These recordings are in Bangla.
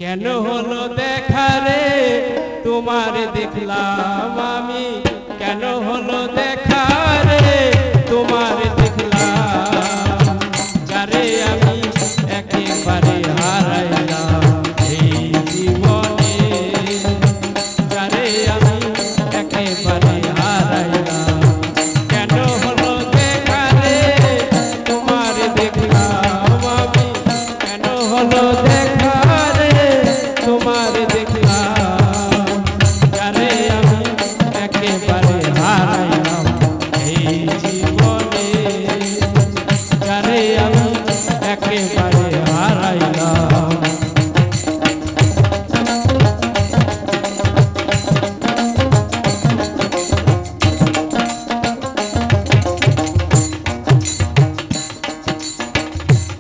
কেন হলো দেখা রে তোমার দেখলাম আমি, কেন হলো দেখা রে তোমার দেখলাম, যারে আমি একেবারে হারাইলাম এই জীবনে, যারে আমি একেবারে হারাইলাম। কেন হলো দেখা রে তোমার দেখলাম আমি, কেন হলো দেখা রে তোমার দেখলাম, যারে আমি একেবারে হারাইলাম এই জীবনে, যারে আমি একেবারে হারাইলাম।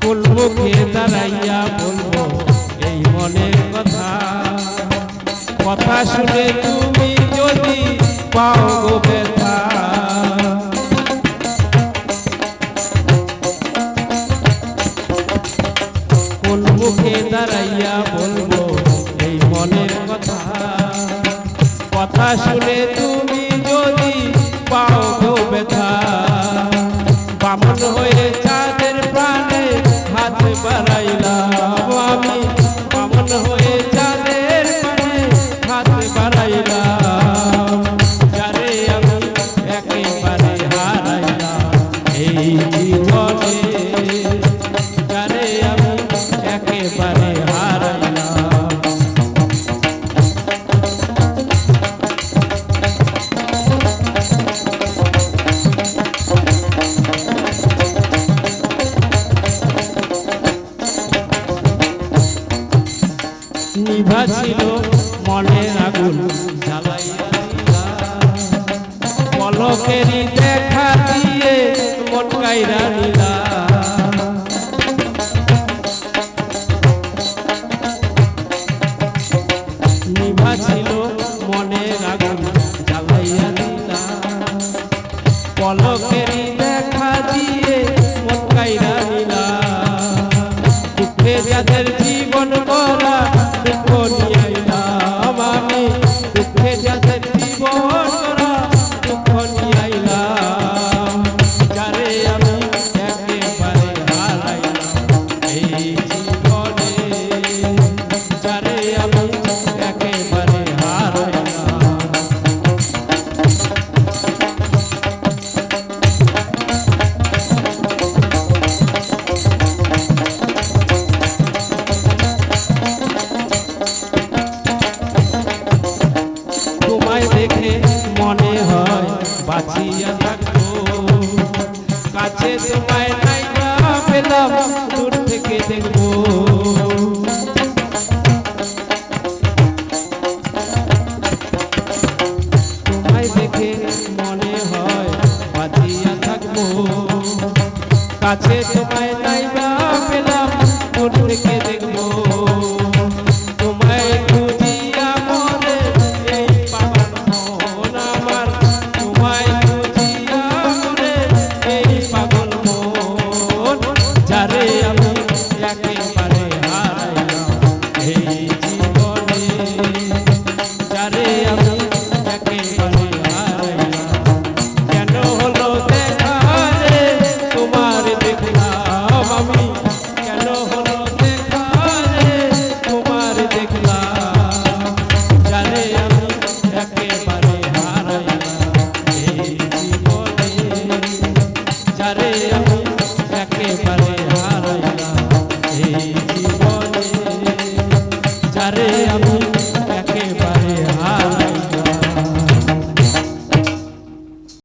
কোন মুখে দাঁড়াইয়া বলবো এই মনের কথা, কথা শুনে তুমি যদি পাও গো ব্যথা, কোন মুখে দাঁড়াইয়া বলবো এই মনের কথা, কথা শুনে তুমি যদি পাও গো ব্যথা, বামন হয়ে চাঁদের প্রাণে হাত বাড়াইলাম আমি, বামন হয়ে চাঁদের প্রাণে হাত বাড়াইলাম, যারে আমি একেবারে হারাইলাম এই জীবনে, যারে আমি একেবারে হারাইলাম। নিভা ছিল মনের আগুন জ্বালাইয়া দিলা, পলকেরই দেখা দিয়ে মন কাইরা নিলা, নিভা ছিল মনের আগুন জ্বালাইয়া দিলা, পলকেরই দেখা দিয়ে মন কাইরা নিলা, দুঃখে যাদের জীবন করা দুঃখ নিয়ে আইলাম আমি, দুঃখে যাদের জীবন করা দুঃখ নিয়ে আইলাম, যারে আমি একেবারে হারাইলাম এই জীবনে, যারে আমি একেবারে হারাইলাম। তোমায় দেখে মনে হয় বাঁচিয়া থাকবো, কাছে তোমায় নাই না পেলাম দূর থেকে দেখবো, তোমায় দেখে মনে হয় বাঁচিয়া থাকবো, কাছে তোমায় নাই না পেলাম দূর থেকে দেখবো, তোমায় খুঁজিয়া মনে এই পাগল মন আমার, তোমায় খুঁজিয়া মনে এই পাগল মন, যারে আমি একেবারে হারাইলাম এই জীবনে, যারে আমি একেবারে হারাইলাম। কেন হলো দেখা রে তোমার দেখলাম আমি, কেন হলো দেখা রে তোমার দেখলাম, যারে আমি একেবারে হারাইলাম এই জীবনে, যারে আমি একেবারে হারাইলাম এই জীবনে, যারে আমি